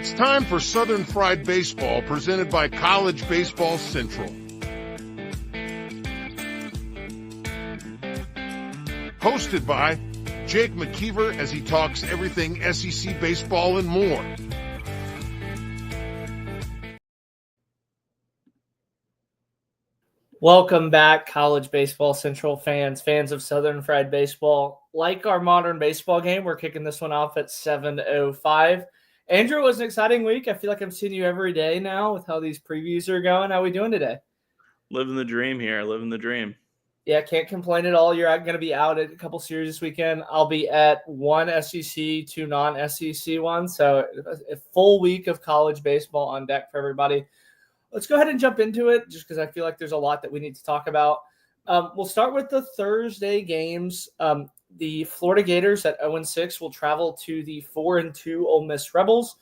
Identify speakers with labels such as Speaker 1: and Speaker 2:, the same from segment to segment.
Speaker 1: It's time for Southern Fried Baseball, presented by College Baseball Central. Hosted by Jake McKeever as he talks everything SEC baseball and more.
Speaker 2: Welcome back, College Baseball Central fans of Southern Fried Baseball. Like our modern baseball game, we're kicking this one off at 7:05. Andrew, it was an exciting week. I feel like I'm seeing you every day now with how these previews are going. How are we doing today?
Speaker 3: Living the dream here. Living the dream.
Speaker 2: Yeah, can't complain at all. You're going to be out at a couple series this weekend. I'll be at one SEC, two non-SEC ones. So a full week of college baseball on deck for everybody. Let's go ahead and jump into it just because I feel like there's a lot that we need to talk about. We'll start with the Thursday games. The Florida Gators at 0-6 will travel to the 4-2 Ole Miss Rebels.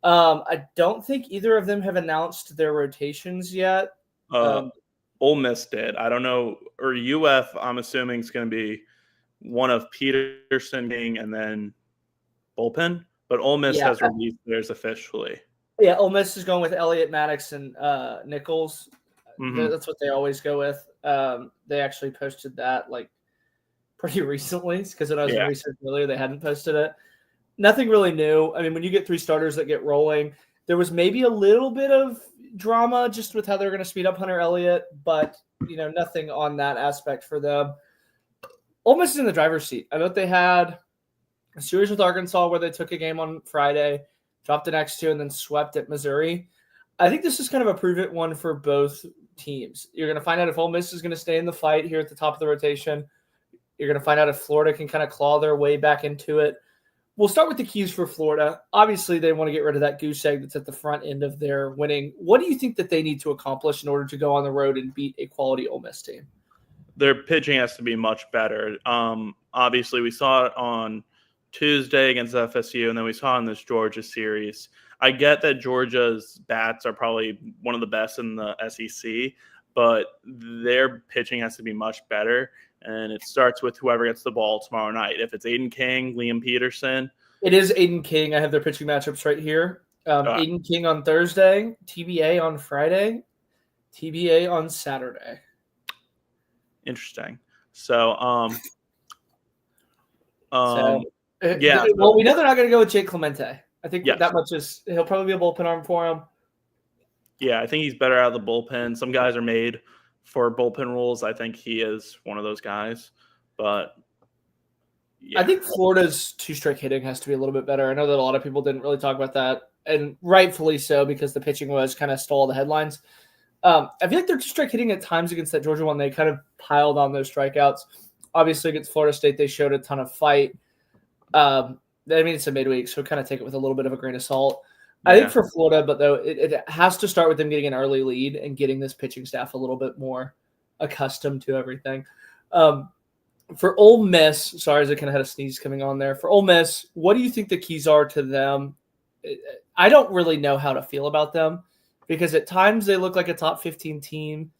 Speaker 2: I don't think either of them have announced their rotations yet.
Speaker 3: Ole Miss did. I don't know. Or UF, I'm assuming, is going to be one of Peterson and then bullpen. But Ole Miss has released theirs officially.
Speaker 2: Yeah, Ole Miss is going with Elliott, Maddox, and Nichols.
Speaker 3: Mm-hmm.
Speaker 2: That's what they always go with. They actually posted that like pretty recently because when I was in research earlier, they hadn't posted it. Nothing really new. I mean, when you get three starters that get rolling, there was maybe a little bit of drama just with how they're going to speed up Hunter Elliott, but nothing on that aspect for them. Ole Miss is in the driver's seat. I know they had a series with Arkansas where they took a game on Friday, dropped the next two, and then swept at Missouri. I think this is kind of a prove-it one for both teams. You're going to find out if Ole Miss is going to stay in the fight here at the top of the rotation. You're going to find out if Florida can kind of claw their way back into it. We'll start with the keys for Florida. Obviously, they want to get rid of that goose egg that's at the front end of their winning. What do you think that they need to accomplish in order to go on the road and beat a quality Ole Miss team?
Speaker 3: Their pitching has to be much better. Obviously, we saw it on Tuesday against FSU, and then we saw in this Georgia series. I get that Georgia's bats are probably one of the best in the SEC, but their pitching has to be much better, and it starts with whoever gets the ball tomorrow night. If it's Aiden King, Liam Peterson.
Speaker 2: It is Aiden King. I have their pitching matchups right here. Aiden King on Thursday, TBA on Friday, TBA on Saturday.
Speaker 3: Interesting. So,
Speaker 2: Well, we know they're not going to go with Jake Clemente. I think that much is he'll probably be a bullpen arm for him.
Speaker 3: Yeah, I think he's better out of the bullpen. Some guys are made for bullpen roles. I think he is one of those guys. But
Speaker 2: I think Florida's two-strike hitting has to be a little bit better. I know that a lot of people didn't really talk about that, and rightfully so because the pitching was kind of stole the headlines. I feel like their two-strike hitting at times against that Georgia one, they kind of piled on those strikeouts. Obviously, against Florida State, they showed a ton of fight. I mean, it's a midweek, so kind of take it with a little bit of a grain of salt. Yeah. I think for Florida, but though it has to start with them getting an early lead and getting this pitching staff a little bit more accustomed to everything. For Ole Miss, sorry, as I kind of had a sneeze coming on there. For Ole Miss, what do you think the keys are to them? I don't really know how to feel about them because at times they look like a top 15 team,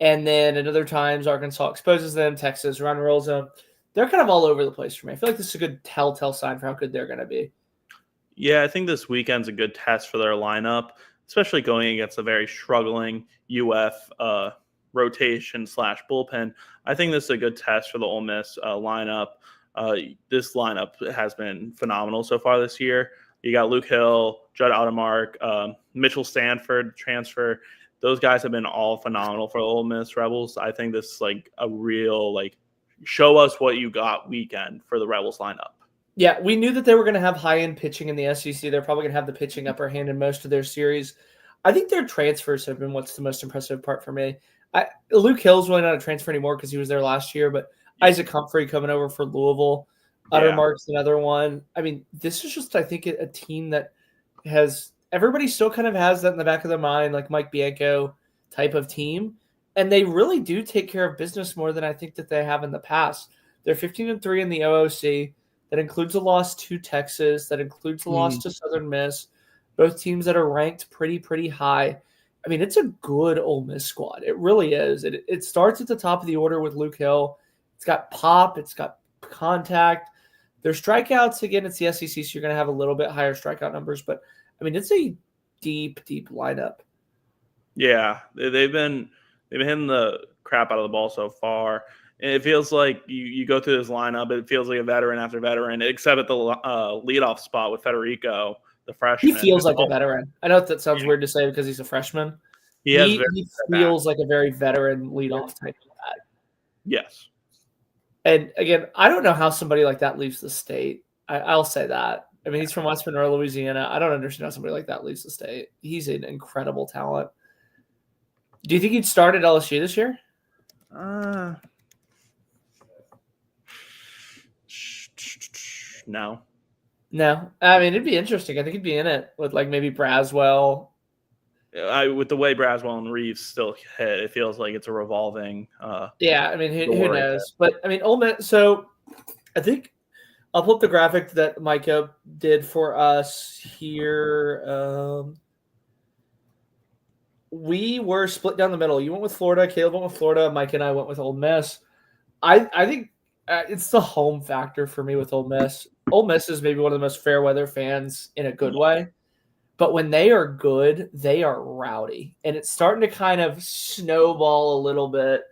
Speaker 2: and then at other times Arkansas exposes them, Texas run rolls them. They're kind of all over the place for me. I feel like this is a good telltale sign for how good they're going to be.
Speaker 3: Yeah, I think this weekend's a good test for their lineup, especially going against a very struggling UF rotation / bullpen. I think this is a good test for the Ole Miss lineup. This lineup has been phenomenal so far this year. You got Luke Hill, Judd Automark, Mitchell Stanford transfer. Those guys have been all phenomenal for the Ole Miss Rebels. I think this is like a real show us what you got weekend for the Rebels lineup.
Speaker 2: Yeah, we knew that they were going to have high-end pitching in the SEC. They're probably going to have the pitching upper hand in most of their series. I think their transfers have been what's the most impressive part for me. Luke Hill's really not a transfer anymore because he was there last year, but Isaac Humphrey coming over for Louisville. Uttermark's another one. I mean, this is just, I think, a team that has – everybody still kind of has that in the back of their mind, like Mike Bianco type of team. And they really do take care of business more than I think that they have in the past. They're 15-3 in the OOC. That includes a loss to Texas. That includes a loss to Southern Miss. Both teams that are ranked pretty high. I mean, it's a good Ole Miss squad. It really is. It starts at the top of the order with Luke Hill. It's got pop. It's got contact. Their strikeouts, again, it's the SEC, so you're going to have a little bit higher strikeout numbers. But, I mean, it's a deep lineup.
Speaker 3: Yeah, they've been hitting the crap out of the ball so far. And it feels like you go through this lineup, it feels like a veteran after veteran, except at the leadoff spot with Federico, the freshman.
Speaker 2: He feels like a veteran. I know that sounds weird to say because he's a freshman. He feels like a very veteran leadoff type of guy.
Speaker 3: Yes.
Speaker 2: And again, I don't know how somebody like that leaves the state. I'll say that. I mean, he's from West Monroe, Louisiana. I don't understand how somebody like that leaves the state. He's an incredible talent. Do you think he'd start at LSU this year?
Speaker 3: No.
Speaker 2: I mean, it'd be interesting. I think he'd be in it with like maybe Braswell.
Speaker 3: With the way Braswell and Reeves still hit, it feels like it's a revolving.
Speaker 2: Yeah, I mean, who knows? But I mean, Ole Miss. So I think I'll pull up the graphic that Micah did for us here. We were split down the middle. You went with Florida. Caleb went with Florida. Mike and I went with Ole Miss. I think it's the home factor for me with Ole Miss. Ole Miss is maybe one of the most fair weather fans in a good way. But when they are good, they are rowdy. And it's starting to kind of snowball a little bit.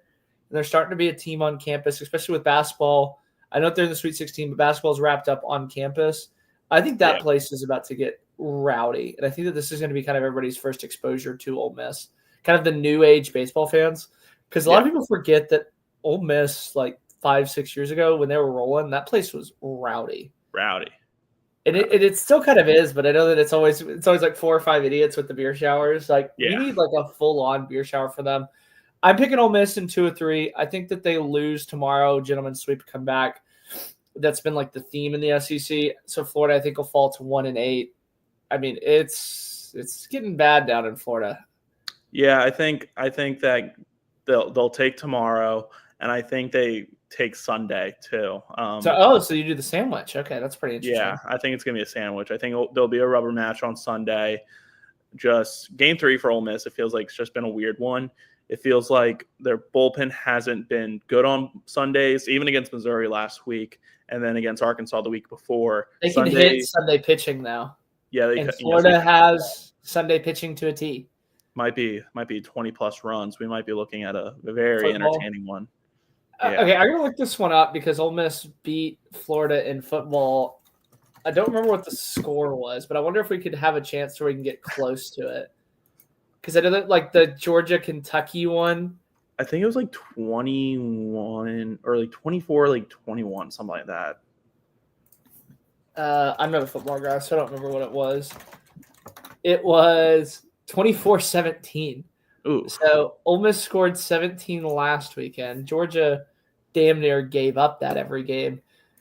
Speaker 2: And they're starting to be a team on campus, especially with basketball. I know they're in the Sweet 16, but basketball's wrapped up on campus. I think that place is about to get rowdy. And I think that this is going to be kind of everybody's first exposure to Ole Miss. Kind of the new age baseball fans. Because a lot of people forget that Ole Miss, like 5-6 years ago when they were rolling, that place was rowdy. And it still kind of is, but I know that it's always like 4 or 5 idiots with the beer showers. Like we need like a full-on beer shower for them. I'm picking Ole Miss in 2 or 3. I think that they lose tomorrow. Gentlemen sweep, come back. That's been like the theme in the SEC. So Florida, I think, will fall to 1-8. I mean, it's getting bad down in Florida.
Speaker 3: Yeah, I think that they'll take tomorrow, and I think they take Sunday too.
Speaker 2: So you do the sandwich. Okay, that's pretty interesting.
Speaker 3: Yeah, I think it's gonna be a sandwich. I think there'll be a rubber match on Sunday. Just game 3 for Ole Miss. It feels like it's just been a weird one. It feels like their bullpen hasn't been good on Sundays, even against Missouri last week, and then against Arkansas the week before.
Speaker 2: They can hit Sunday pitching now.
Speaker 3: Yeah,
Speaker 2: and Florida has Sunday pitching to a T.
Speaker 3: Might be 20 plus runs. We might be looking at a very entertaining one.
Speaker 2: Yeah. Okay, I'm gonna look this one up because Ole Miss beat Florida in football. I don't remember what the score was, but I wonder if we could have a chance where we can get close to it. Because I know that like the Georgia-Kentucky one.
Speaker 3: I think it was like 21 or like 24, like 21, something like that.
Speaker 2: I'm not a football guy, so I don't remember what it was. It was 24-17.
Speaker 3: Ooh.
Speaker 2: So Ole Miss scored 17 last weekend. Georgia damn near gave up that every game.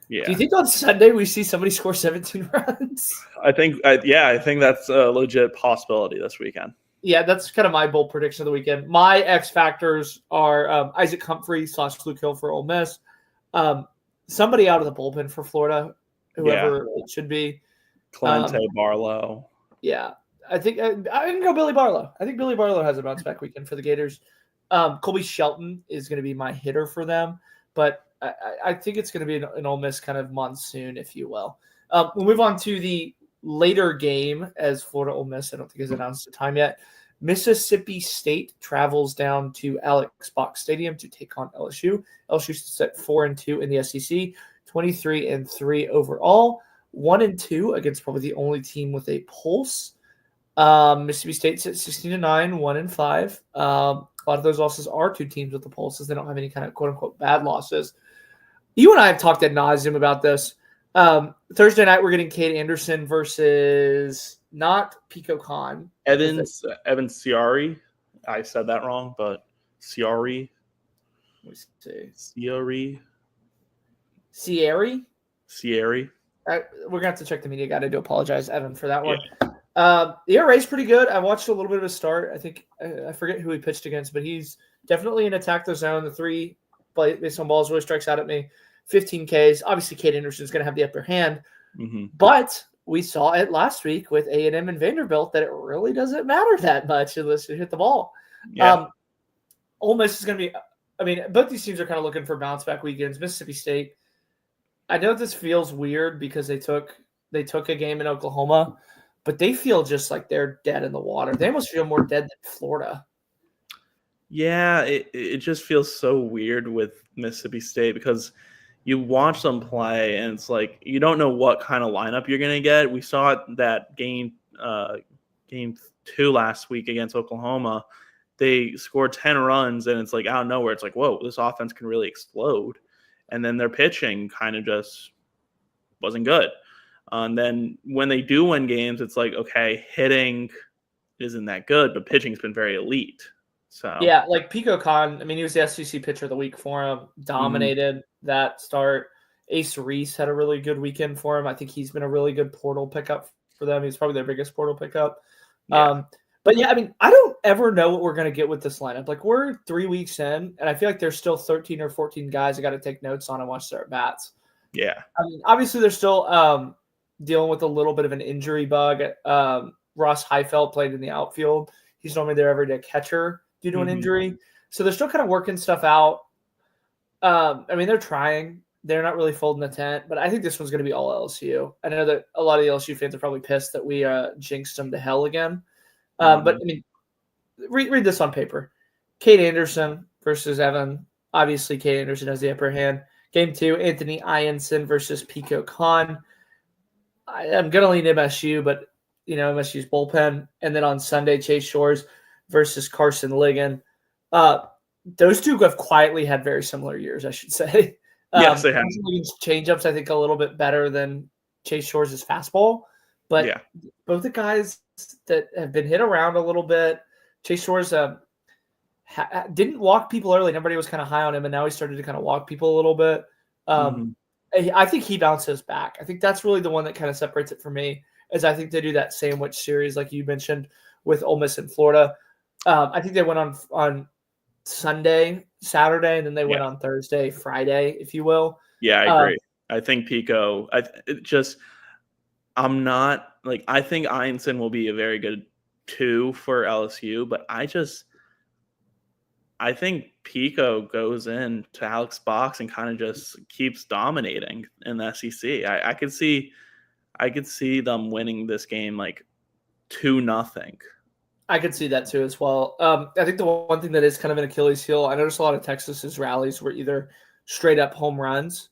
Speaker 3: Yeah.
Speaker 2: Do you think on Sunday we see somebody score 17 runs?
Speaker 3: I think that's a legit possibility this weekend.
Speaker 2: Yeah, that's kind of my bold prediction of the weekend. My X factors are Isaac Humphrey / Luke Hill for Ole Miss. Somebody out of the bullpen for Florida, whoever it should be.
Speaker 3: Clemente Barlow.
Speaker 2: Yeah. I think I can go Billy Barlow. I think Billy Barlow has a bounce back weekend for the Gators. Colby Shelton is going to be my hitter for them, but I think it's going to be an Ole Miss kind of monsoon, if you will. We'll move on to the later game as Florida Ole Miss, I don't think has announced the time yet. Mississippi State travels down to Alex Box Stadium to take on LSU. LSU sits at 4-2 in the SEC, 23-3 overall, 1-2 against probably the only team with a pulse. Mississippi State's at 16-9, 1-5. A lot of those losses are to teams with the pulses. They don't have any kind of quote unquote bad losses. You and I have talked ad nauseum about this. Thursday night, we're getting Cade Anderson versus not Pico Khan.
Speaker 3: Evan Ciari. I said that wrong, but Ciari.
Speaker 2: Let me see.
Speaker 3: Ciari.
Speaker 2: We're going to have to check the media guide. I do apologize, Evan, for that one. The ERA is pretty good. I watched a little bit of his start. I think I forget who he pitched against, but he's definitely in attack the zone. The 3 based on balls really strikes out at me. 15 Ks. Obviously, Cade Anderson is going to have the upper hand. Mm-hmm. But we saw it last week with A&M and Vanderbilt that it really doesn't matter that much unless you hit the ball. Yeah. Ole Miss is going to be – I mean, both these teams are kind of looking for bounce-back weekends. Mississippi State, I know this feels weird because they took a game in Oklahoma, but they feel just like they're dead in the water. They almost feel more dead than Florida.
Speaker 3: Yeah, it just feels so weird with Mississippi State because you watch them play and it's like you don't know what kind of lineup you're going to get. We saw it that game 2 last week against Oklahoma. They scored 10 runs and it's like out of nowhere. It's like, whoa, this offense can really explode. And then their pitching kind of just wasn't good. And then when they do win games, it's like, okay, hitting isn't that good, but pitching's been very elite. So
Speaker 2: yeah, like Pico Con, I mean, he was the SEC pitcher of the week for him, dominated that start. Ace Reese had a really good weekend for him. I think he's been a really good portal pickup for them. He's probably their biggest portal pickup.
Speaker 3: Yeah.
Speaker 2: But yeah, I mean, I don't ever know what we're going to get with this lineup. Like, we're 3 weeks in, and I feel like there's still 13 or 14 guys I got to take notes on and watch their at-bats.
Speaker 3: Yeah.
Speaker 2: I mean, obviously, they're still dealing with a little bit of an injury bug. Ross Heifeld played in the outfield. He's normally their everyday catcher due to an injury. So they're still kind of working stuff out. I mean, they're trying. They're not really folding the tent, but I think this one's going to be all LSU. I know that a lot of the LSU fans are probably pissed that we jinxed them to hell again. But, I mean, read this on paper. Cade Anderson versus Evan. Obviously, Cade Anderson has the upper hand. Game 2, Anthony Ianson versus Pico Con. I'm going to lean MSU, but, you know, MSU's bullpen. And then on Sunday, Chase Shores versus Carson Ligon. Those two have quietly had very similar years, I should say.
Speaker 3: Yes, they have.
Speaker 2: Ligon's changeups, I think, a little bit better than Chase Shores' fastball. But both the guys that have been hit around a little bit, Chase Shores didn't walk people early. Everybody was kind of high on him, and now he started to kind of walk people a little bit. I think he bounces back. I think that's really the one that kind of separates it for me, is I think they do that sandwich series like you mentioned with Ole Miss and Florida. I think they went on Sunday, Saturday, and then they went on Thursday, Friday, if you will.
Speaker 3: Yeah, I agree. I think Pico. I think Ianson will be a very good 2 for LSU, but I think Pico goes in to Alex Box and kind of just keeps dominating in the SEC. I could see them winning this game like 2-0.
Speaker 2: I could see that too as well. I think the one thing that is kind of an Achilles heel, I noticed a lot of Texas's rallies were either straight up home runs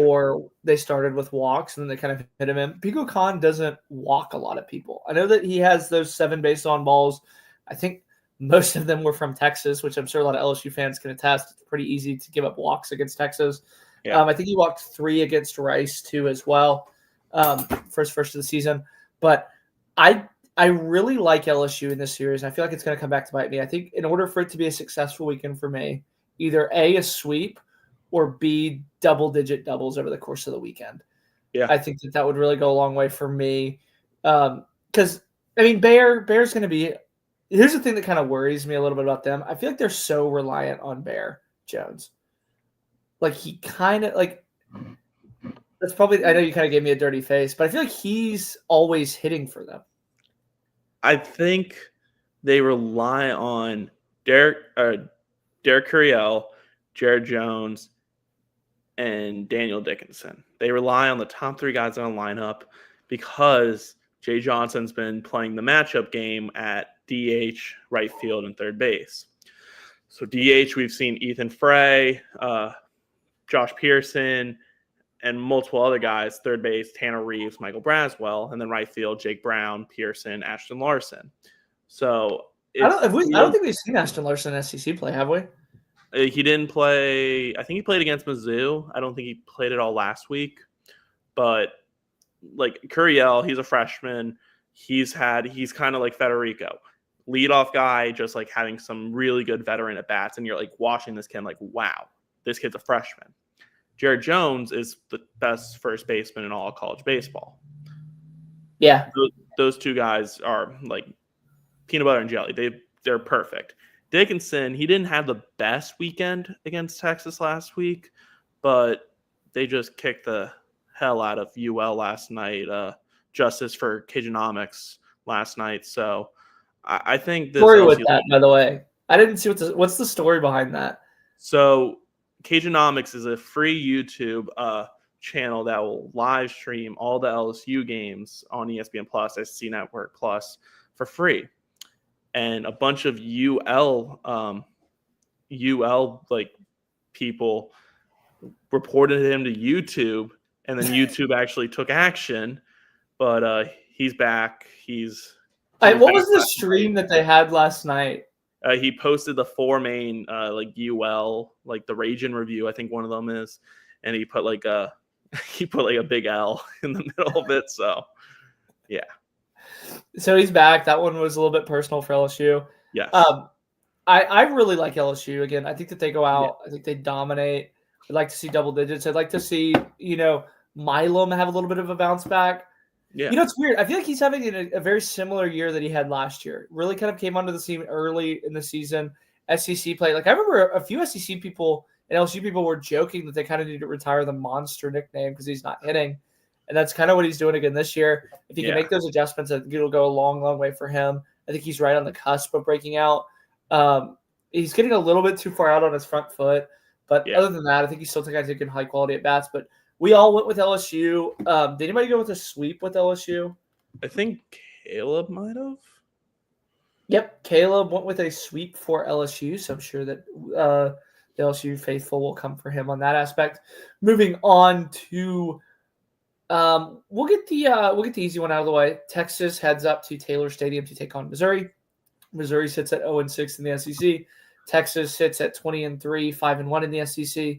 Speaker 2: or they started with walks and then they kind of hit him in. Pico Con doesn't walk a lot of people. I know that he has those 7 base on balls. I think most of them were from Texas, which I'm sure a lot of LSU fans can attest. It's pretty easy to give up walks against Texas. Yeah. I think he walked 3 against Rice too as well, first of the season. But I really like LSU in this series. I feel like it's going to come back to bite me. I think in order for it to be a successful weekend for me, either A, sweep, or B, double-digit doubles over the course of the weekend.
Speaker 3: Yeah,
Speaker 2: I think that would really go a long way for me. Because, I mean, Bear's going to be – here's the thing that kind of worries me a little bit about them. I feel like they're so reliant on Bear Jones. Like, he kind of – like – that's probably – I know you kind of gave me a dirty face, but I feel like he's always hitting for them.
Speaker 3: I think they rely on Derek Curiel, Jared Jones, and Daniel Dickinson. They rely on the top 3 guys on the lineup because Jay Johnson's been playing the matchup game at DH, right field, and third base. So DH, we've seen Ethan Frey, Josh Pearson, and multiple other guys, third base, Tanner Reeves, Michael Braswell, and then right field, Jake Brown, Pearson, Ashton Larson. So
Speaker 2: I don't think we've seen Ashton Larson in SEC play, have we?
Speaker 3: He didn't play. I think he played against Mizzou. I don't think he played it all last week. But like Curiel, he's a freshman. He's kind of like Federico, leadoff guy, just like having some really good veteran at bats, and you're like watching this kid, like, wow, this kid's a freshman. Jared Jones is the best first baseman in all of college baseball.
Speaker 2: Yeah.
Speaker 3: Those 2 guys are like peanut butter and jelly. They're perfect. Dickinson, he didn't have the best weekend against Texas last week, but they just kicked the hell out of UL last night. Justice for Cajunomics last night. So I think this
Speaker 2: story with that, by the way. I didn't see what's the story behind that.
Speaker 3: So Cajunomics is a free YouTube channel that will live stream all the LSU games on ESPN Plus, SEC Network Plus, for free. And a bunch of UL like people reported him to YouTube, and then YouTube actually took action. But he's back.
Speaker 2: What was the stream that they had last night?
Speaker 3: He posted the 4 main like UL, like the Ragin review, I think one of them is, and he put like a big L in the middle of it. So yeah.
Speaker 2: So he's back. That one was a little bit personal for LSU.
Speaker 3: Yes.
Speaker 2: I really like LSU. Again, I think that they go out. I think they dominate. I'd like to see double digits. I'd like to see, Milam have a little bit of a bounce back.
Speaker 3: Yeah.
Speaker 2: It's weird. I feel like he's having a very similar year that he had last year. Really kind of came onto the scene early in the season. SEC play. Like I remember a few SEC people and LSU people were joking that they kind of need to retire the monster nickname because he's not hitting. And that's kind of what he's doing again this year. If he can make those adjustments, I think it'll go a long, long way for him. I think he's right on the cusp of breaking out. He's getting a little bit too far out on his front foot. But other than that, I think he's still taking high quality at bats. But we all went with LSU. Did anybody go with a sweep with LSU?
Speaker 3: I think Caleb might have.
Speaker 2: Yep, Caleb went with a sweep for LSU. So I'm sure that the LSU faithful will come for him on that aspect. Moving on to we'll get the easy one out of the way. Texas heads up to Taylor Stadium to take on Missouri. Missouri sits at 0-6 in the SEC. Texas sits at 20-3, 5-1 in the SEC.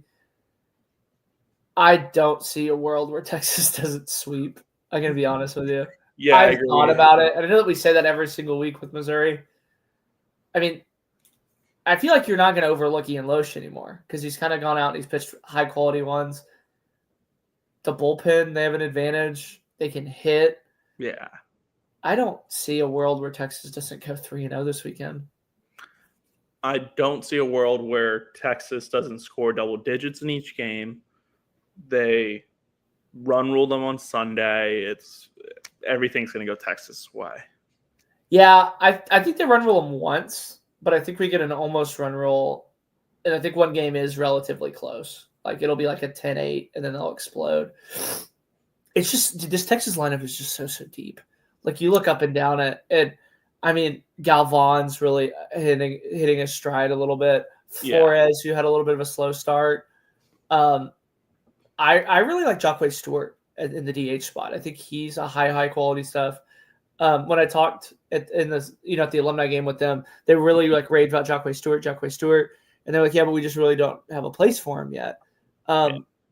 Speaker 2: I don't see a world where Texas doesn't sweep. I'm going to be honest with you.
Speaker 3: Yeah,
Speaker 2: I've thought about it, and I know that we say that every single week with Missouri. I mean, I feel like you're not going to overlook Ian Loesch anymore because he's kind of gone out and he's pitched high-quality ones. The bullpen, they have an advantage. They can hit.
Speaker 3: Yeah.
Speaker 2: I don't see a world where Texas doesn't go 3-0 this weekend.
Speaker 3: I don't see a world where Texas doesn't score double digits in each game. They run rule them on Sunday. Everything's going to go Texas' way.
Speaker 2: Yeah, I think they run rule them once, but I think we get an almost run rule, and I think one game is relatively close. Like it'll be like a 10-8, and then they'll explode. It's just this Texas lineup is just so deep. Like you look up and down it, and I mean Galvan's really hitting a stride a little bit. Flores, who had a little bit of a slow start. I really like Jacque Stewart in the DH spot. I think he's a high quality stuff. When I talked at the alumni game with them, they really like raved about Jacque Stewart, and they're like, yeah, but we just really don't have a place for him yet.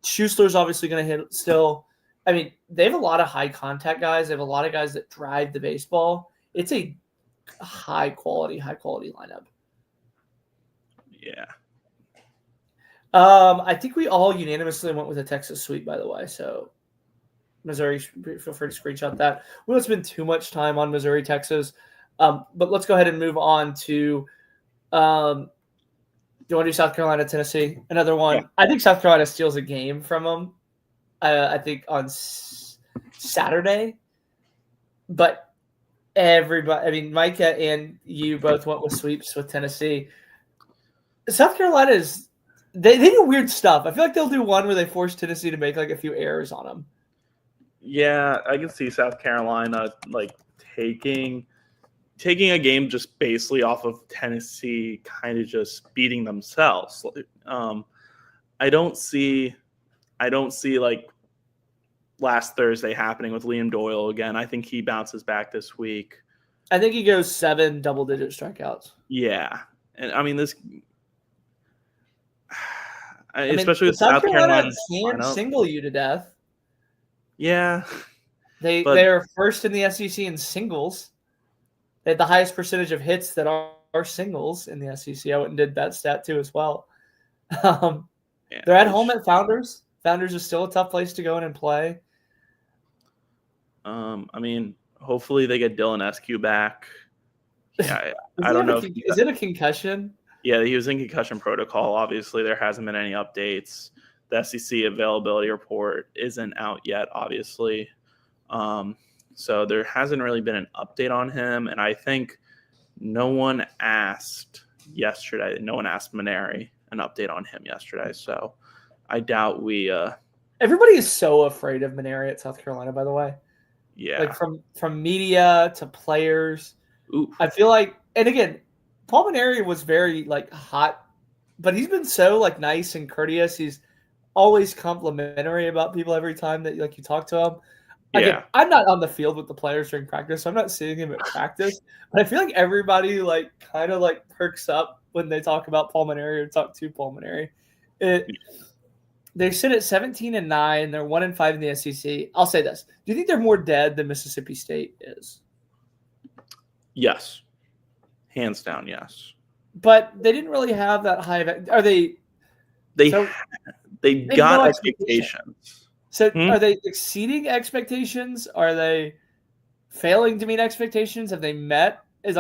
Speaker 2: Schuster's obviously going to hit still. I mean, they have a lot of high contact guys. They have a lot of guys that drive the baseball. It's a high quality lineup.
Speaker 3: Yeah.
Speaker 2: I think we all unanimously went with a Texas sweep, by the way. So Missouri, feel free to screenshot that. We won't spend too much time on Missouri, Texas. But let's go ahead and move on to do you want to do South Carolina, Tennessee? Another one. Yeah. I think South Carolina steals a game from them. I think on Saturday. But everybody, I mean, Micah and you both went with sweeps with Tennessee. South Carolina is they do weird stuff. I feel like they'll do one where they force Tennessee to make like a few errors on them.
Speaker 3: Yeah, I can see South Carolina like taking a game just basically off of Tennessee kind of just beating themselves. I don't see like last Thursday happening with Liam Doyle again. I think he bounces back this week.
Speaker 2: I think he goes 7 double-digit strikeouts.
Speaker 3: Yeah. And I mean, especially with South Carolina
Speaker 2: can single you to death.
Speaker 3: Yeah.
Speaker 2: They're first in the SEC in singles. They had the highest percentage of hits that are singles in the SEC. I went and did that stat too as well. They're at home at Founders. Founders is still a tough place to go in and play.
Speaker 3: I mean, hopefully they get Dylan Eskew back. Yeah, I don't know.
Speaker 2: Is it a concussion?
Speaker 3: Yeah, he was in concussion protocol. Obviously, there hasn't been any updates. The SEC availability report isn't out yet, obviously. So there hasn't really been an update on him. And I think no one asked yesterday. No one asked Maneri an update on him yesterday. So I doubt we
Speaker 2: Everybody is so afraid of Maneri at South Carolina, by the way.
Speaker 3: Yeah.
Speaker 2: Like from media to players.
Speaker 3: Oof.
Speaker 2: I feel like, and again, Paul Maneri was very like hot, but he's been so like nice and courteous. He's always complimentary about people every time that like you talk to him. Again, I'm not on the field with the players during practice, so I'm not seeing him at practice. But I feel like everybody like kind of like perks up when they talk about Paul Maneri or talk to Paul Maneri. They sit at 17-9. They're 1-5 in the SEC. I'll say this: do you think they're more dead than Mississippi State is?
Speaker 3: Yes, hands down, yes.
Speaker 2: But they didn't really have that high of. Are they?
Speaker 3: They got
Speaker 2: no
Speaker 3: expectations.
Speaker 2: So are they exceeding expectations? Are they failing to meet expectations? Have they met?
Speaker 3: They're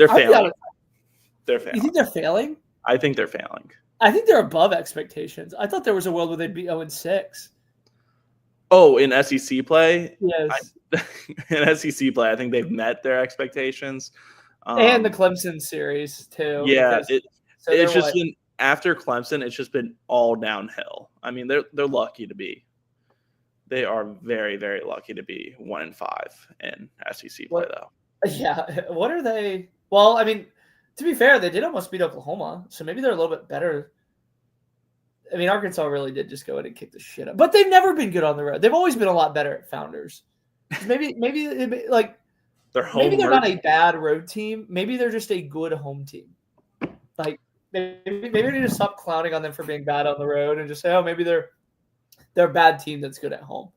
Speaker 3: failing. They're failing.
Speaker 2: You think they're failing?
Speaker 3: I think they're failing.
Speaker 2: I think they're above expectations. I thought there was a world where they'd be 0-6.
Speaker 3: Oh, in SEC play?
Speaker 2: Yes.
Speaker 3: In SEC play, I think they've met their expectations.
Speaker 2: And the Clemson series, too.
Speaker 3: Yeah. It's just been, after Clemson, it's just been all downhill. I mean, they're lucky to be. They are very, very lucky to be 1-5 in SEC play, though.
Speaker 2: Yeah. What are they? Well, I mean, to be fair, they did almost beat Oklahoma, so maybe they're a little bit better. I mean, Arkansas really did just go in and kick the shit up. But they've never been good on the road. They've always been a lot better at Founders. Maybe like maybe they're not a bad road team. Maybe they're just a good home team. Like maybe we need to stop clowning on them for being bad on the road and just say, oh, maybe they're a bad team that's good at home.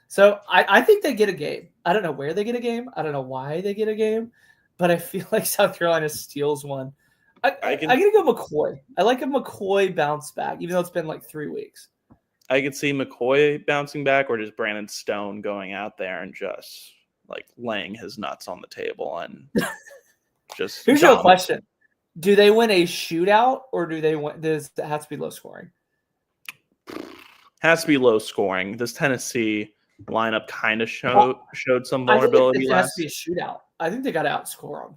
Speaker 2: So I think they get a game. I don't know where they get a game. I don't know why they get a game, but I feel like South Carolina steals one. I'm going to go McCoy. I like a McCoy bounce back, even though it's been like 3 weeks.
Speaker 3: I could see McCoy bouncing back or just Brandon Stone going out there and just like laying his nuts on the table and just.
Speaker 2: Here's your question: do they win a shootout or do they win? Does it have to be low scoring?
Speaker 3: Has to be low scoring. This Tennessee lineup kind of showed some vulnerability.
Speaker 2: It has to be a shootout. I think they got to outscore them.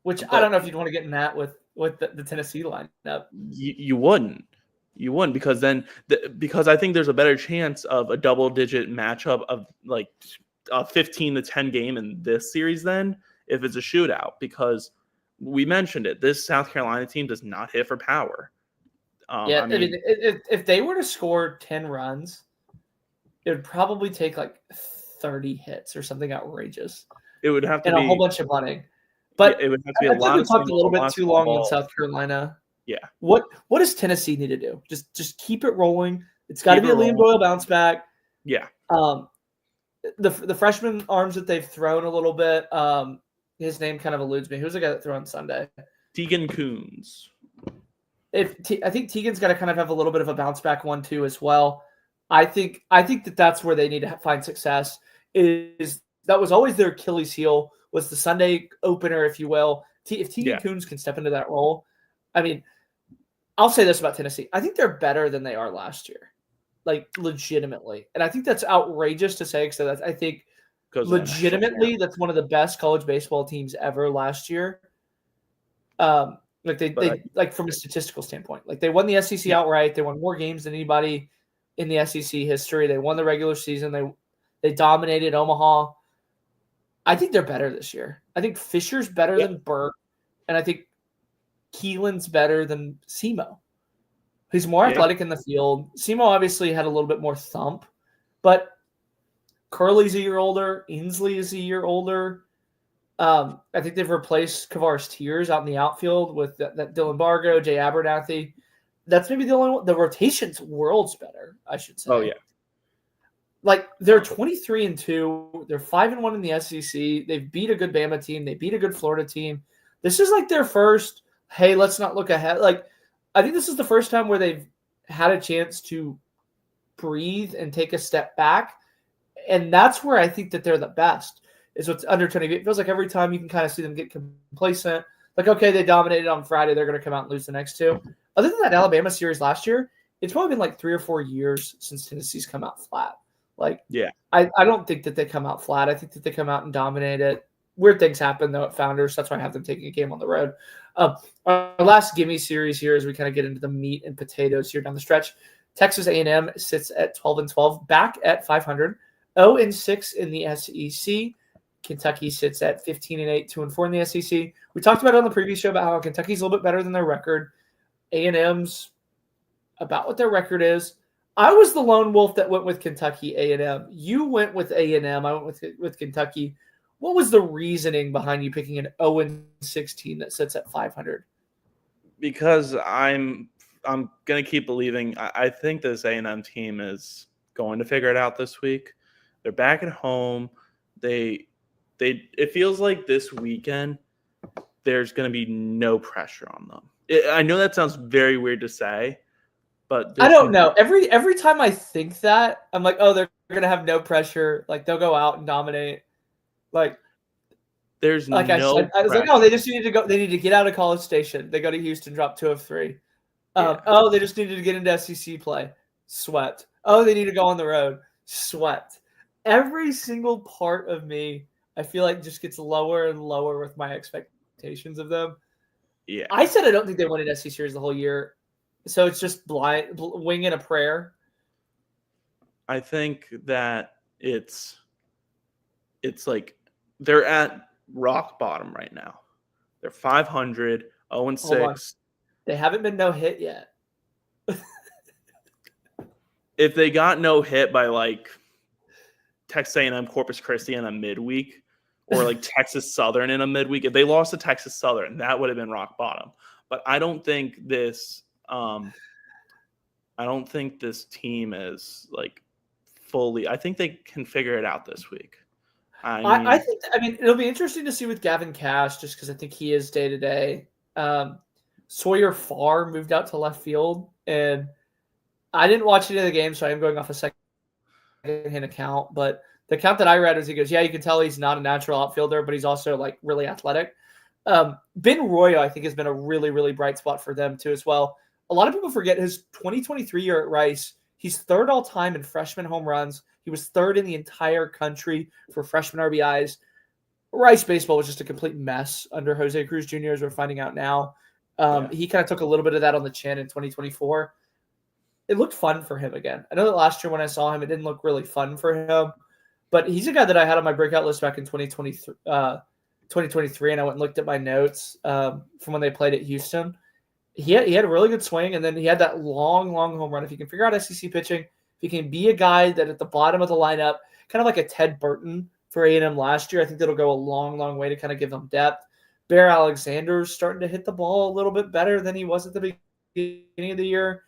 Speaker 2: Which I don't know if you'd want to get in that with the Tennessee lineup.
Speaker 3: You wouldn't. You wouldn't because I think there's a better chance of a double-digit matchup of like a 15-10 game in this series than if it's a shootout because we mentioned it. This South Carolina team does not hit for power.
Speaker 2: I mean, if they were to score 10 runs, it would probably take like 30 hits or something outrageous.
Speaker 3: It would have to
Speaker 2: be a whole bunch of bunting. But
Speaker 3: it would have to be a lot.
Speaker 2: We talked a little bit too long on South Carolina.
Speaker 3: Yeah.
Speaker 2: What does Tennessee need to do? Just keep it rolling. It's got to be a Liam Doyle bounce back.
Speaker 3: Yeah.
Speaker 2: The freshman arms that they've thrown a little bit. His name kind of eludes me. Who's the guy that threw on Sunday?
Speaker 3: Tegan Coons.
Speaker 2: I think Tegan's got to kind of have a little bit of a bounce back one too as well. I think that's where they need to find success. That was always their Achilles heel, was the Sunday opener, if you will. If Tegan Coons can step into that role, I mean, I'll say this about Tennessee. I think they're better than they are last year, like legitimately. And I think that's outrageous to say because I think legitimately that's one of the best college baseball teams ever last year. Like from a statistical standpoint, like they won the SEC outright. They won more games than anybody in the SEC history. They won the regular season. They dominated Omaha. I think they're better this year. I think Fisher's better than Burke, and I think Keelan's better than Semo. He's more athletic in the field. Semo obviously had a little bit more thump, but Curley's a year older. Inslee is a year older. I think they've replaced Kavaris Tears out in the outfield with that Dylan Bargo, Jay Abernathy. That's maybe the only one. The rotation's worlds better, I should say.
Speaker 3: Oh, yeah.
Speaker 2: Like, they're 23-2. They're 5-1 in the SEC. They've beat a good Bama team. They beat a good Florida team. This is like their first, hey, let's not look ahead. Like, I think this is the first time where they've had a chance to breathe and take a step back. And that's where I think that they're the best, is what's under Tony. It feels like every time you can kind of see them get complacent. Like, okay, they dominated on Friday. They're going to come out and lose the next two. Other than that Alabama series last year, it's probably been like 3 or 4 years since Tennessee's come out flat. Like, I don't think that they come out flat. I think that they come out and dominate it. Weird things happen, though, at Founders. That's why I have them taking a game on the road. Our last gimme series here as we kind of get into the meat and potatoes here down the stretch. Texas A&M sits at 12-12, back at 500, 0-6 in the SEC. Kentucky sits at 15-8, 2-4 in the SEC. We talked about it on the previous show about how Kentucky's a little bit better than their record. A&M's about what their record is. I was the lone wolf that went with Kentucky A&M. You went with A&M. I went with Kentucky. What was the reasoning behind you picking an 0-16 that sits at 500?
Speaker 3: Because I'm going to keep believing. I think this A&M team is going to figure it out this week. They're back at home. It feels like this weekend there's going to be no pressure on them. I know that sounds very weird to say, but
Speaker 2: I don't know. Every time I think that, I'm like, oh, they're going to have no pressure. Like, they'll go out and dominate. Like,
Speaker 3: there's
Speaker 2: like
Speaker 3: no
Speaker 2: I said, I was like, oh, they just needed to go. They need to get out of College Station. They go to Houston, drop 2 of 3. Oh, they just needed to get into SEC play. Swept. Oh, they need to go on the road. Swept. Every single part of me, I feel like, just gets lower and lower with my expectations of them.
Speaker 3: Yeah.
Speaker 2: I said I don't think they won an SEC series the whole year. So it's just blind winging a prayer.
Speaker 3: I think that it's like they're at rock bottom right now. They're 500, 0-6.
Speaker 2: They haven't been no hit yet.
Speaker 3: If they got no hit by like Texas A&M, Corpus Christi in a midweek, or like Texas Southern in a midweek, if they lost to Texas Southern, that would have been rock bottom. But I don't think this team is like fully. I think they can figure it out this week.
Speaker 2: I think it'll be interesting to see with Gavin Cash, just because I think he is day to day. Sawyer Farr moved out to left field, and I didn't watch any of the game, so I am going off a second-hand account. But the account that I read was he goes, yeah, you can tell he's not a natural outfielder, but he's also like really athletic. Ben Royo, I think, has been a really, really bright spot for them too as well. A lot of people forget his 2023 year at Rice. He's third all time in freshman home runs. He was third in the entire country for freshman RBIs. Rice baseball was just a complete mess under Jose Cruz Jr., as we're finding out now. He kind of took a little bit of that on the chin in 2024. It looked fun for him again. I know that last year when I saw him, it didn't look really fun for him. But he's a guy that I had on my breakout list back in 2023, and I went and looked at my notes from when they played at Houston. He had a really good swing, and then he had that long home run. If you can figure out SEC pitching, if you can be a guy that at the bottom of the lineup, kind of like a Ted Burton for A&M last year, I think that'll go a long way to kind of give them depth. Bear Alexander's starting to hit the ball a little bit better than he was at the beginning of the year.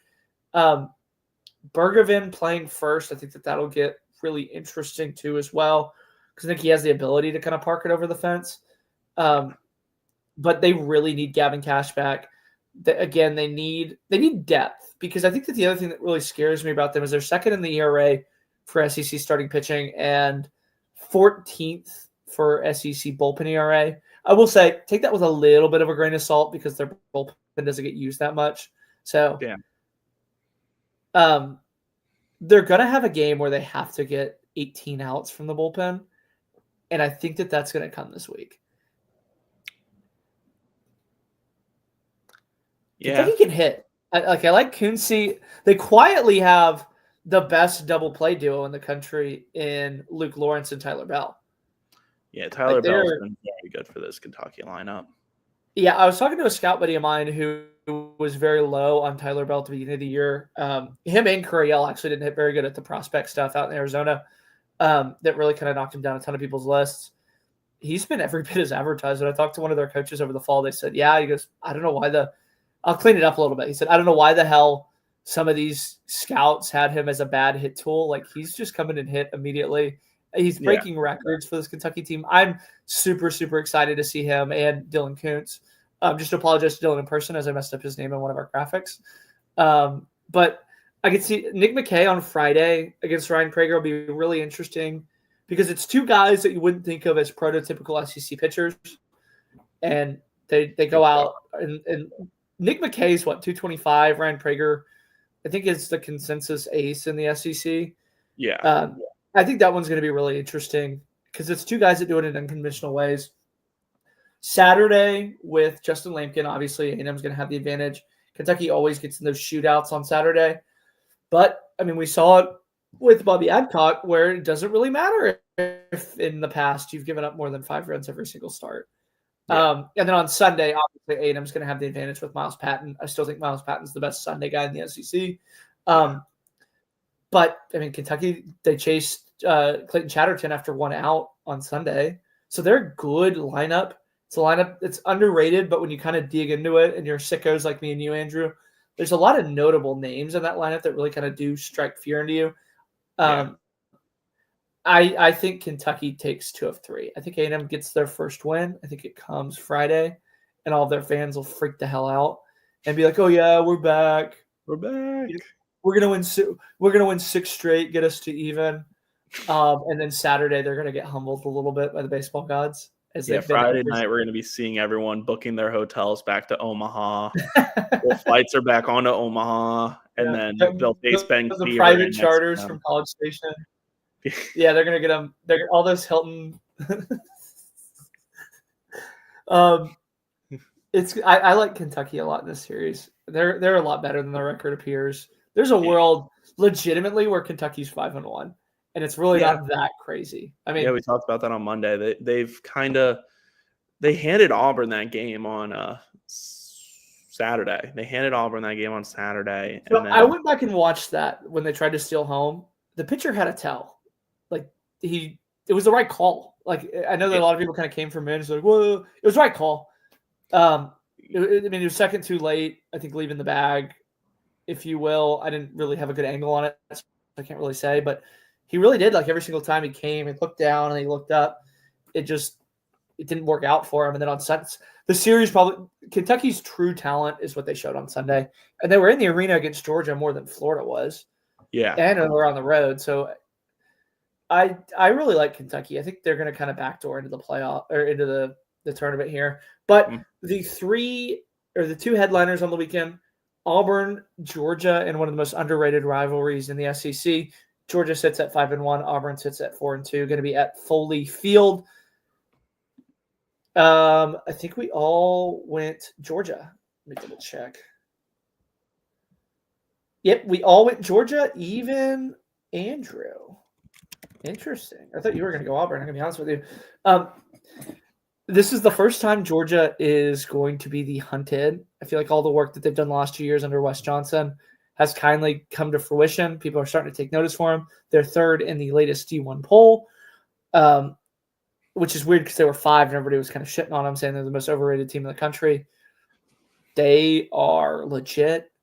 Speaker 2: Bergevin playing first, I think that'll get really interesting too as well, because I think he has the ability to kind of park it over the fence. But they really need Gavin Cash back. They need depth, because I think that the other thing that really scares me about them is they're second in the ERA for SEC starting pitching and 14th for SEC bullpen ERA. I will say, take that with a little bit of a grain of salt, because their bullpen doesn't get used that much. So, they're going to have a game where they have to get 18 outs from the bullpen, and I think that that's going to come this week.
Speaker 3: Yeah,
Speaker 2: I think he can hit. I like Kunze. They quietly have the best double play duo in the country in Luke Lawrence and Tyler Bell.
Speaker 3: Yeah, Tyler Bell's been very good for this Kentucky lineup. Yeah,
Speaker 2: I was talking to a scout buddy of mine who was very low on Tyler Bell at the beginning of the year. Him and Curiel actually didn't hit very good at the prospect stuff out in Arizona. That really kind of knocked him down a ton of people's lists. He's been every bit as advertised. When I talked to one of their coaches over the fall, they said, yeah, he goes, I don't know why I'll clean it up a little bit. He said, I don't know why the hell some of these scouts had him as a bad hit tool. Like, he's just coming and hit immediately. He's breaking records for this Kentucky team. I'm super, super excited to see him and Dylan Kuntz. Just to apologize to Dylan in person, as I messed up his name in one of our graphics. But I could see Nick McKay on Friday against Ryan Prager will be really interesting, because it's two guys that you wouldn't think of as prototypical SEC pitchers. And they go out and Nick McKay's 225. Ryan Prager, I think, is the consensus ace in the SEC.
Speaker 3: Yeah.
Speaker 2: I think that one's going to be really interesting, because it's two guys that do it in unconventional ways. Saturday with Justin Lampkin, obviously A&M's going to have the advantage. Kentucky always gets in those shootouts on Saturday. But I mean, we saw it with Bobby Adcock, where it doesn't really matter if in the past you've given up more than 5 runs every single start. Yeah. And then on Sunday, obviously, A&M's going to have the advantage with Miles Patton. I still think Miles Patton's the best Sunday guy in the SEC. But, I mean, Kentucky, they chased Clayton Chatterton after 1 out on Sunday. So they're a good lineup. It's a lineup that's underrated, but when you kind of dig into it and you're sickos like me and you, Andrew, there's a lot of notable names in that lineup that really kind of do strike fear into you. I think Kentucky takes 2 of 3. I think A&M gets their first win. I think it comes Friday, and all of their fans will freak the hell out and be like, "Oh yeah, we're back.
Speaker 3: We're back.
Speaker 2: We're gonna win. We're gonna win 6 straight, get us to even." And then Saturday they're gonna get humbled a little bit by the baseball gods.
Speaker 3: Friday night we're gonna be seeing everyone booking their hotels back to Omaha. The flights are back onto Omaha, and then they'll face Ben Clear.
Speaker 2: The private charters from College Station. Yeah, they're gonna get them. They're all those Hilton. I like Kentucky a lot in this series. They're a lot better than the record appears. There's a world legitimately where Kentucky's 5-1, and it's really not that crazy. I mean,
Speaker 3: we talked about that on Monday. They handed Auburn that game on Saturday. They handed Auburn that game on Saturday.
Speaker 2: So I went back and watched that when they tried to steal home. The pitcher had a tell. Like it was the right call. Like I know that a lot of people kind of came from in. It's like, whoa, it was the right call. It was second too late. I think leaving the bag, if you will. I didn't really have a good angle on it. So I can't really say, but he really did. Like every single time he came, he looked down and he looked up. It didn't work out for him. And then on Sunday, the series probably Kentucky's true talent is what they showed on Sunday, and they were in the arena against Georgia more than Florida was.
Speaker 3: Yeah,
Speaker 2: and we're on the road, so. I really like Kentucky. I think they're going to kind of backdoor into the playoff or into the tournament here. But the 2 headliners on the weekend, Auburn, Georgia, and one of the most underrated rivalries in the SEC. Georgia sits at 5-1. Auburn sits at 4-2. Going to be at Foley Field. I think we all went Georgia. Let me double check. Yep, we all went Georgia, even Andrew. Interesting. I thought you were going to go Auburn. I'm going to be honest with you. This is the first time Georgia is going to be the hunted. I feel like all the work that they've done the last 2 years under Wes Johnson has kindly come to fruition. People are starting to take notice for them. They're 3rd in the latest D1 poll, which is weird because they were 5 and everybody was kind of shitting on them, saying they're the most overrated team in the country. They are legit.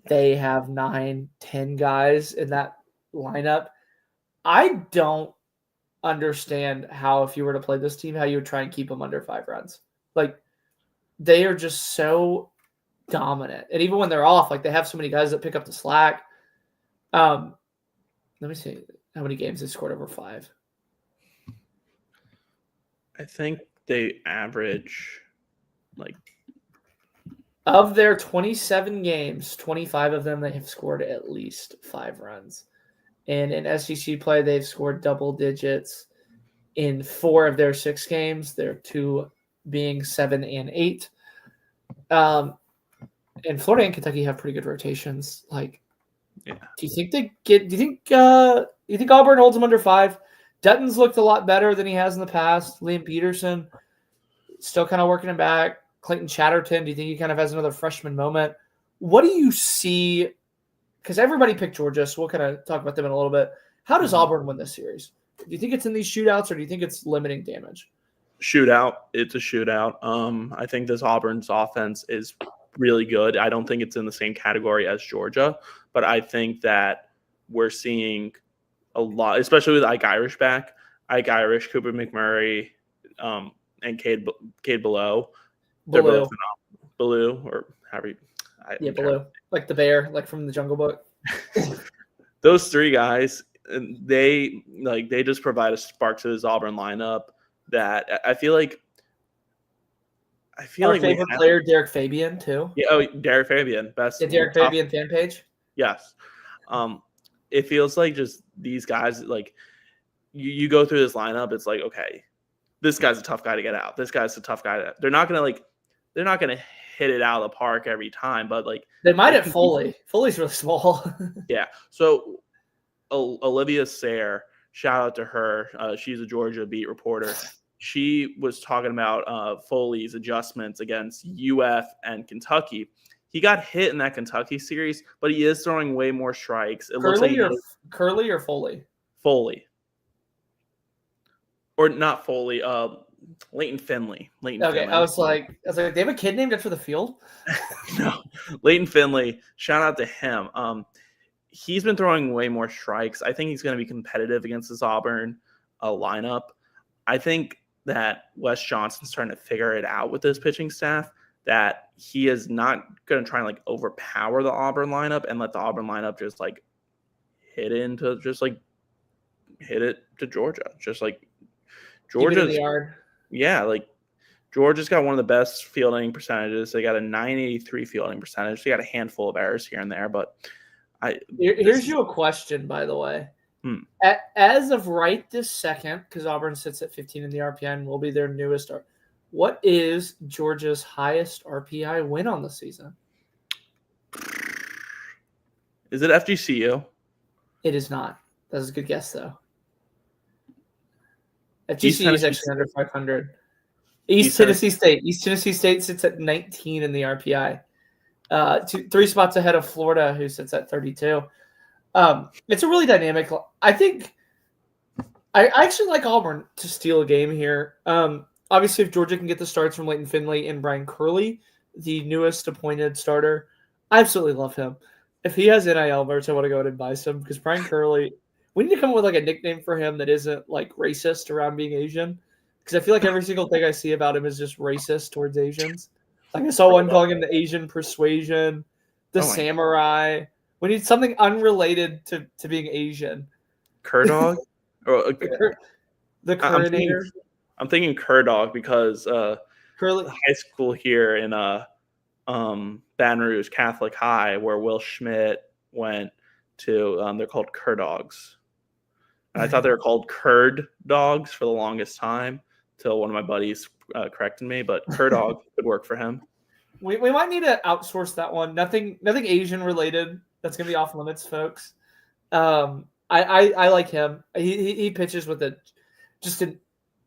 Speaker 2: They have 9, 10 guys in that lineup. I don't understand how, if you were to play this team, how you would try and keep them under 5 runs. Like, they are just so dominant. And even when they're off, like, they have so many guys that pick up the slack. Let me see how many games they scored over 5.
Speaker 3: I think they average, like...
Speaker 2: Of their 27 games, 25 of them, they have scored at least 5 runs. And in SEC play, they've scored double digits in 4 of their 6 games. Their 2 being 7 and 8. And Florida and Kentucky have pretty good rotations. Like, do you think they get? Do you think Auburn holds them under 5? Dutton's looked a lot better than he has in the past. Liam Peterson still kind of working him back. Clayton Chatterton, do you think he kind of has another freshman moment? What do you see? Because everybody picked Georgia, so we'll kind of talk about them in a little bit. How does Auburn win this series? Do you think it's in these shootouts, or do you think it's limiting damage?
Speaker 3: Shootout. It's a shootout. I think this Auburn's offense is really good. I don't think it's in the same category as Georgia, but I think that we're seeing a lot, especially with Ike Irish back. Ike Irish, Cooper McMurray, and Cade Below. They're both Baloo, or however you
Speaker 2: Baloo. Like the bear, like from the Jungle Book.
Speaker 3: Those 3 guys, they just provide a spark to this Auburn lineup that I feel like.
Speaker 2: Our favorite player, Derek Fabian, too.
Speaker 3: Yeah, Derek Fabian, best.
Speaker 2: The Derek Fabian fan page.
Speaker 3: Yes, it feels like just these guys. Like you go through this lineup, it's like, okay, this guy's a tough guy to get out. This guy's a tough guy. They're not gonna hit it out of the park every time. But like
Speaker 2: they might have Foley. Foley's really small.
Speaker 3: Yeah. So Olivia Sayre, shout out to her. She's a Georgia beat reporter. She was talking about Foley's adjustments against UF and Kentucky. He got hit in that Kentucky series, but he is throwing way more strikes. It looks like
Speaker 2: Curley or Foley?
Speaker 3: Foley. Or not Foley, Leighton Finley.
Speaker 2: Finley. I was like, they have a kid named after the field?
Speaker 3: No. Leighton Finley, shout out to him. He's been throwing way more strikes. I think he's going to be competitive against this Auburn lineup. I think that Wes Johnson's trying to figure it out with this pitching staff, that he is not going to try and like overpower the Auburn lineup and let the Auburn lineup just like hit it to Georgia. Just like Georgia's, yeah, like Georgia's got one of the best fielding percentages. They got a 983 fielding percentage. They got a handful of errors here and there, but
Speaker 2: here's you a question, by the way. As of right this second, because Auburn sits at 15 in the RPI and will be their newest. What is Georgia's highest RPI win on the season?
Speaker 3: Is it FGCU?
Speaker 2: It is not. That's a good guess, though. FGCU is actually under 500. East Tennessee State. East Tennessee State sits at 19 in the RPI. 3 spots ahead of Florida, who sits at 32. It's a really dynamic. I think I actually like Auburn to steal a game here. Obviously, if Georgia can get the starts from Leighton Finley and Brian Curley, the newest appointed starter, I absolutely love him. If he has NIL merch, I want to go ahead and buy some, because Brian Curley, we need to come up with like a nickname for him that isn't like racist around being Asian, because I feel like every single thing I see about him is just racist towards Asians. Like I saw one calling him the Asian Persuasion, the Samurai. We need something unrelated to being Asian.
Speaker 3: Curdog?
Speaker 2: The Curinator?
Speaker 3: I'm thinking Curdog because
Speaker 2: Curly
Speaker 3: high school here in Baton Rouge Catholic High, where Will Schmidt went to, they're called Curdogs. And I thought they were called Curd Dogs for the longest time, till one of my buddies corrected me, but Curdog could work for him.
Speaker 2: We might need to outsource that one. Nothing Asian related. That's gonna be off limits, folks. I like him. He pitches with a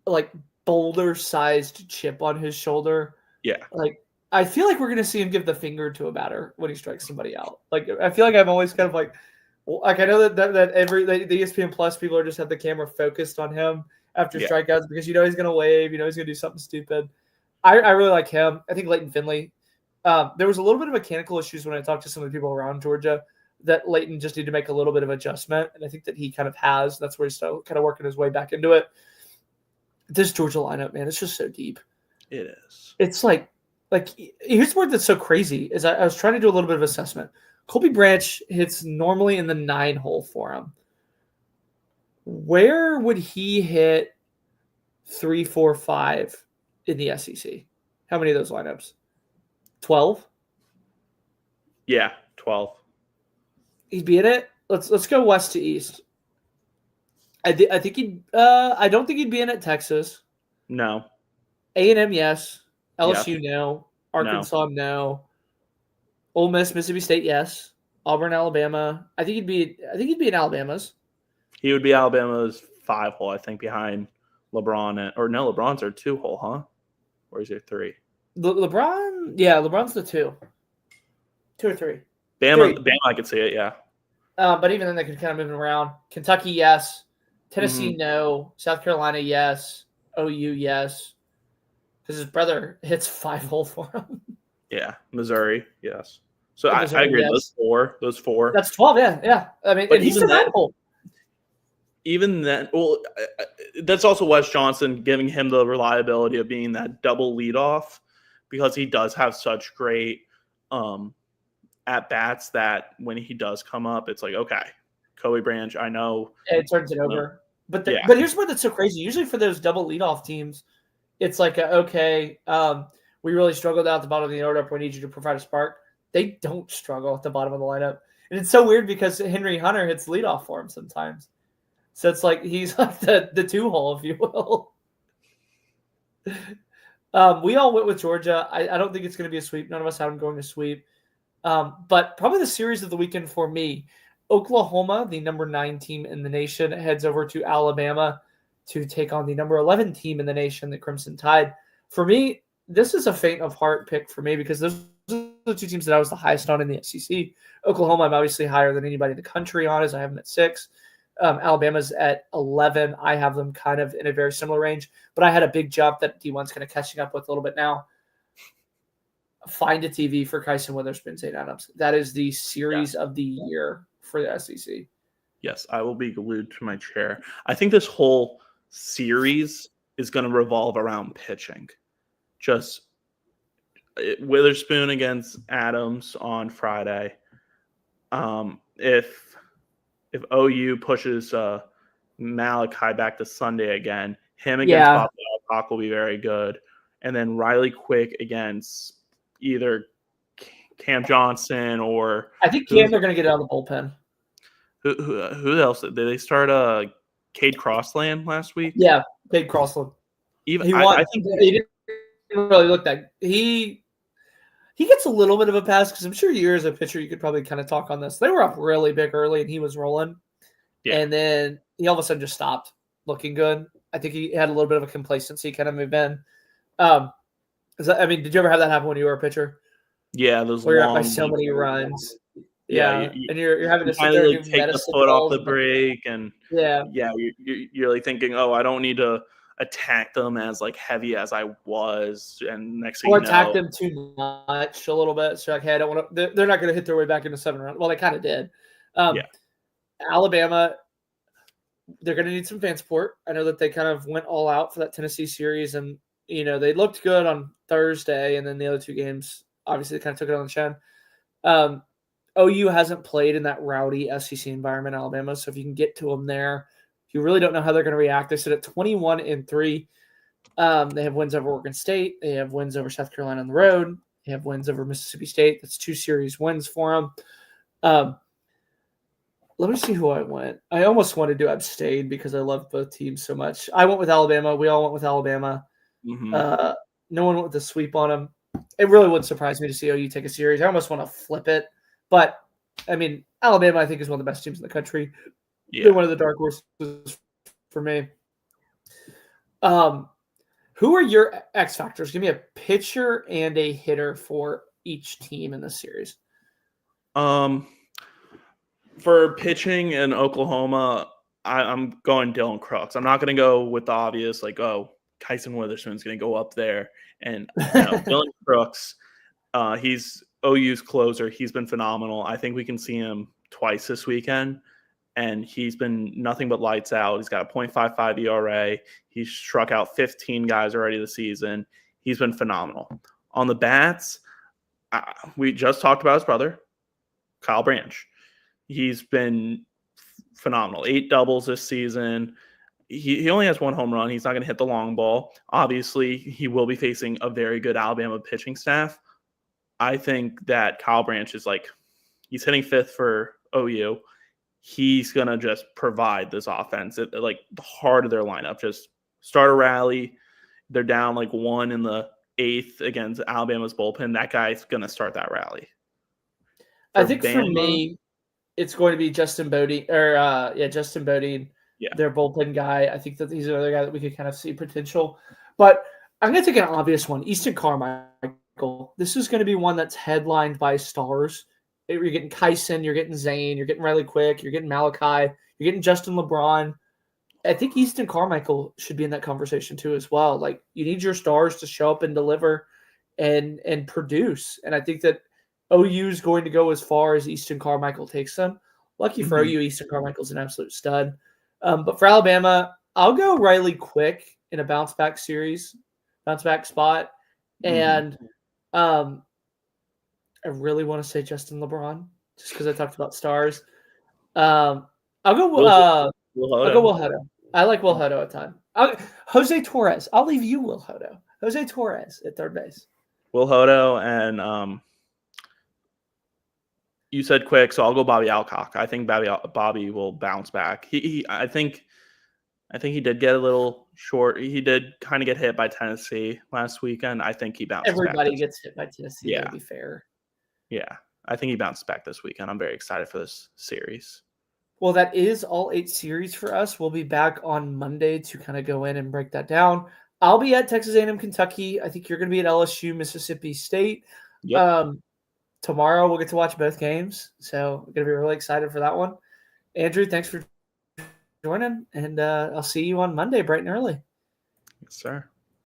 Speaker 2: like boulder sized chip on his shoulder.
Speaker 3: Yeah.
Speaker 2: Like I feel like we're gonna see him give the finger to a batter when he strikes somebody out. Like I feel like I'm always kind of like I know that every the ESPN Plus people are just have the camera focused on him after strikeouts, because he's gonna wave, he's gonna do something stupid. I really like him. I think Leighton Finley. There was a little bit of mechanical issues when I talked to some of the people around Georgia, that Leighton just needed to make a little bit of adjustment, and I think that he kind of has. That's where he's still kind of working his way back into it. This Georgia lineup, man, it's just so deep.
Speaker 3: It is.
Speaker 2: It's like here's the word that's so crazy is I was trying to do a little bit of assessment. Colby Branch hits normally in the 9 hole for him. Where would he hit 3, 4, 5 in the SEC? How many of those lineups? 12?
Speaker 3: Yeah, 12.
Speaker 2: He'd be in it. Let's go west to east. I think he'd. I don't think he'd be in at Texas.
Speaker 3: No.
Speaker 2: A&M, yes. LSU, no. Arkansas, no. Ole Miss, Mississippi State, yes. Auburn, Alabama. I think he'd be in Alabama's. He
Speaker 3: would be Alabama's 5 hole, I think, behind LeBron. LeBron's their 2 hole, huh? Or is there 3?
Speaker 2: LeBron, yeah, LeBron's the 2. 2 or 3.
Speaker 3: Bama, I could see it, yeah.
Speaker 2: But even then, they could kind of move him around. Kentucky, yes. Tennessee, no. South Carolina, yes. OU, yes. Because his brother hits 5 hole for him.
Speaker 3: Yeah, Missouri, yes. So Missouri, I agree. Yes. Those four.
Speaker 2: That's 12, yeah. I mean, and he's the 9 hole.
Speaker 3: Even then, well, that's also Wes Johnson giving him the reliability of being that double leadoff, because he does have such great at bats that when he does come up, it's like, okay, Colby Branch, I know.
Speaker 2: It turns it over. But here's what that's so crazy. Usually for those double leadoff teams, it's like, we really struggled out at the bottom of the order. We need you to provide a spark. They don't struggle at the bottom of the lineup. And it's so weird because Henry Hunter hits leadoff for him sometimes. So it's like he's like the 2 hole, if you will. We all went with Georgia. I don't think it's going to be a sweep. None of us have them going to sweep. But probably the series of the weekend for me, Oklahoma, the number 9 team in the nation, heads over to Alabama to take on the number 11 team in the nation, the Crimson Tide. For me, this is a faint of heart pick for me because those are the two teams that I was the highest on in the SEC. Oklahoma, I'm obviously higher than anybody in the country on, as I have them at 6. Alabama's at 11. I have them kind of in a very similar range, but I had a big jump that D1's kind of catching up with a little bit now. Find a TV for Kyson Witherspoon, St. Adams. That is the series of the year for the SEC.
Speaker 3: Yes, I will be glued to my chair. I think this whole series is going to revolve around pitching. Just Witherspoon against Adams on Friday. If OU pushes Malachi back to Sunday again, him against Bobby Alcock will be very good. And then Riley Quick against either Cam Johnson or
Speaker 2: I think Cam they're going to get out of the bullpen.
Speaker 3: Who else did they start? Cade Crossland last week.
Speaker 2: Yeah, Cade Crossland. I think he didn't really look that. He gets a little bit of a pass because I'm sure you as a pitcher you could probably kind of talk on this. They were up really big early and he was rolling, and then he all of a sudden just stopped looking good. I think he had a little bit of a complacency kind of move in. Did you ever have that happen when you were a pitcher?
Speaker 3: Yeah, those
Speaker 2: where you're up by so many runs. Yeah, and you're having to sit there and
Speaker 3: take the foot off the brake, and you're like thinking, oh, I don't need to attack them as like heavy as I was, and next thing you know,
Speaker 2: attack them too much a little bit. So like, hey, I don't want to. They're not going to hit their way back into 7 rounds. Well, they kind of did. Alabama, they're going to need some fan support. I know that they kind of went all out for that Tennessee series, and they looked good on Thursday, and then the other 2 games, obviously, they kind of took it on the chin. OU hasn't played in that rowdy SEC environment, Alabama. So if you can get to them there, you really don't know how they're going to react. They sit at 21-3. They have wins over Oregon State. They have wins over South Carolina on the road. They have wins over Mississippi State. That's 2 series wins for them. Let me see who I went. I almost wanted to abstain because I love both teams so much. I went with Alabama. We all went with Alabama.
Speaker 3: Mm-hmm.
Speaker 2: No one went with the sweep on them. It really would surprise me to see OU take a series. I almost want to flip it. But, Alabama, I think, is one of the best teams in the country. Yeah. They're one of the dark horses for me. Who are your X factors? Give me a pitcher and a hitter for each team in this series.
Speaker 3: For pitching in Oklahoma, I'm going Dylan Crooks. I'm not going to go with the obvious, like, Kyson Witherspoon's going to go up there. And Dylan Crooks, he's OU's closer. He's been phenomenal. I think we can see him twice this weekend, and he's been nothing but lights out. He's got a .55 ERA. He's struck out 15 guys already this season. He's been phenomenal. On the bats, we just talked about his brother, Kyle Branch. He's been phenomenal. 8 doubles this season. He only has 1 home run. He's not going to hit the long ball. Obviously, he will be facing a very good Alabama pitching staff. I think that Kyle Branch is he's hitting 5th for OU. He's going to just provide this offense at the heart of their lineup. Just start a rally. They're down 1 in the 8th against Alabama's bullpen. That guy's going to start that rally.
Speaker 2: I think for me, it's going to be Justin Bodine. Justin Bodine, their bullpen guy. I think that he's another guy that we could kind of see potential. But I'm going to take an obvious one, Easton Carmichael. This is going to be one that's headlined by stars. You're getting Kyson, you're getting Zane, you're getting Riley Quick, you're getting Malachi, you're getting Justin LeBron. I think Easton Carmichael should be in that conversation too as well. You need your stars to show up and deliver and produce. And I think that OU is going to go as far as Easton Carmichael takes them. Lucky for OU, Easton Carmichael's an absolute stud. But for Alabama, I'll go Riley Quick in a bounce back spot. And I really want to say Justin LeBron just because I talked about stars. I'll go Will Hodo. I like Will Hodo a ton. Jose Torres. I'll leave you Will Hodo. Jose Torres at third base.
Speaker 3: Will Hodo and you said Quick, so I'll go Bobby Alcock. I think Bobby will bounce back. I think I think he did get a little short. He did kind of get hit by Tennessee last weekend. I think he bounced
Speaker 2: Everybody
Speaker 3: back.
Speaker 2: gets hit by Tennessee,
Speaker 3: Yeah.
Speaker 2: to be fair.
Speaker 3: Yeah. I think he bounced back this weekend. I'm very excited for this series.
Speaker 2: Well, that is all 8 series for us. We'll be back on Monday to kind of go in and break that down. I'll be at Texas A&M, Kentucky. I think you're going to be at LSU, Mississippi State.
Speaker 3: Yep.
Speaker 2: Tomorrow we'll get to watch both games, so we're going to be really excited for that one. Andrew, thanks for joining, and I'll see you on Monday bright and early.
Speaker 3: Yes, sir.